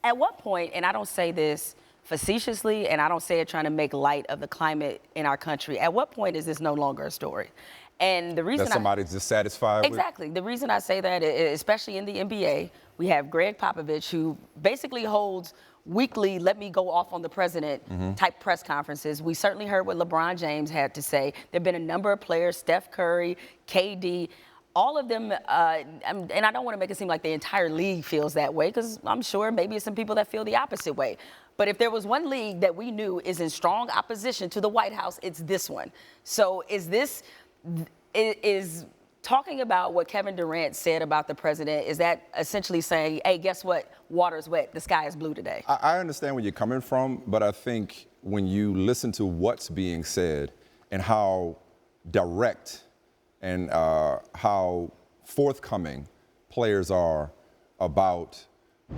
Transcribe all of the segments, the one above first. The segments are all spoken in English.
At what point, and I don't say this facetiously, and I don't say it trying to make light of the climate in our country, at what point is this no longer a story? And the reason that somebody's dissatisfied exactly. The reason I say that, especially in the NBA, we have Greg Popovich, who basically holds weekly let me go off on the president type press conferences. We certainly heard what LeBron James had to say. There have been a number of players, Steph Curry, KD, all of them, and I don't want to make it seem like the entire league feels that way, because I'm sure maybe some people that feel the opposite way. But if there was one league that we knew is in strong opposition to the White House, it's this one. So is talking about what Kevin Durant said about the president, is that essentially saying, hey, guess what? Water's wet. The sky is blue today. I understand where you're coming from, but I think when you listen to what's being said and how direct and how forthcoming players are about,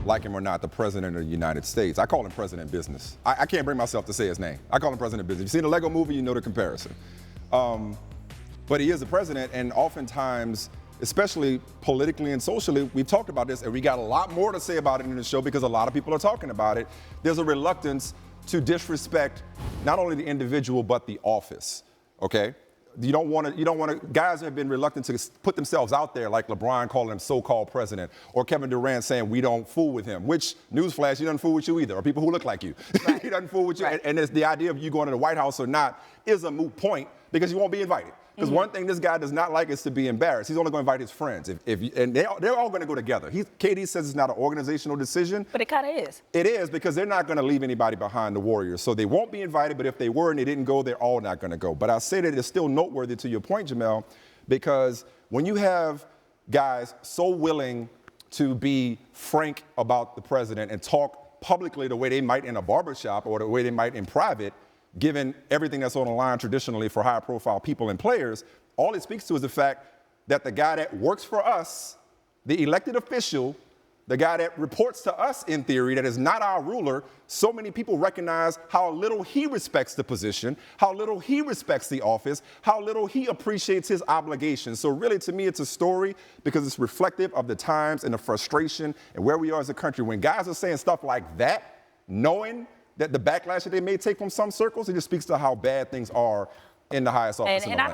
like him or not, the president of the United States. I call him President Business. I can't bring myself to say his name. I call him President Business. If you've seen the Lego movie, you know the comparison. But he is the president, and oftentimes, especially politically and socially, we've talked about this, and we got a lot more to say about it in the show because a lot of people are talking about it. There's a reluctance to disrespect not only the individual but the office. Okay, you don't want to. Guys have been reluctant to put themselves out there, like LeBron calling him so-called president, or Kevin Durant saying we don't fool with him. Which, newsflash, he doesn't fool with you either, or people who look like you. Right. He doesn't fool with you, Right. and it's the idea of you going to the White House or not is a moot point because you won't be invited. Because one thing this guy does not like is to be embarrassed. He's only going to invite his friends. And they're all going to go together. KD says it's not an organizational decision. But it kind of is. It is, because they're not going to leave anybody behind, the Warriors. So they won't be invited, but if they were and they didn't go, they're all not going to go. But I say that it's still noteworthy to your point, Jemele, because when you have guys so willing to be frank about the president and talk publicly the way they might in a barbershop or the way they might in private, given everything that's on the line traditionally for high-profile people and players, all it speaks to is the fact that the guy that works for us, the elected official, the guy that reports to us in theory, that is not our ruler, so many people recognize how little he respects the position, how little he respects the office, how little he appreciates his obligations. So really, to me, it's a story because it's reflective of the times and the frustration and where we are as a country. When guys are saying stuff like that, knowing that the backlash that they may take from some circles, it just speaks to how bad things are in the highest office in the land.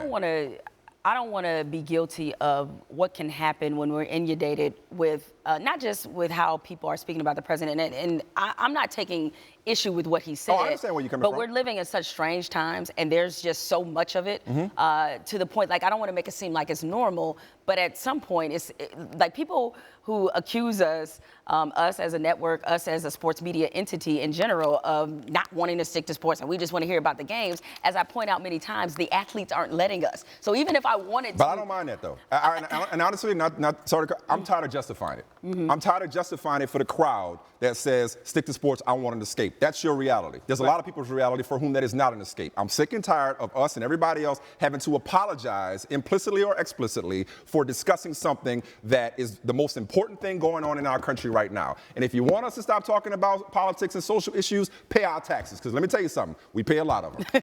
I don't want to be guilty of what can happen when we're inundated with not just with how people are speaking about the president, and I'm not taking issue with what he said. Oh, I understand where you're coming from. But we're living in such strange times, and there's just so much of it to the point, like, I don't want to make it seem like it's normal, but at some point, like people who accuse us as a network, us as a sports media entity in general, of not wanting to stick to sports, and we just want to hear about the games. As I point out many times, the athletes aren't letting us. So even if I wanted to. But I don't mind that, though. And honestly, I'm tired of justifying it. I'm tired of justifying it for the crowd that says, stick to sports, I want an escape. That's your reality. There's a lot of people's reality for whom that is not an escape. I'm sick and tired of us and everybody else having to apologize implicitly or explicitly for discussing something that is the most important thing going on in our country right now. And if you want us to stop talking about politics and social issues, pay our taxes. Because let me tell you something, we pay a lot of them.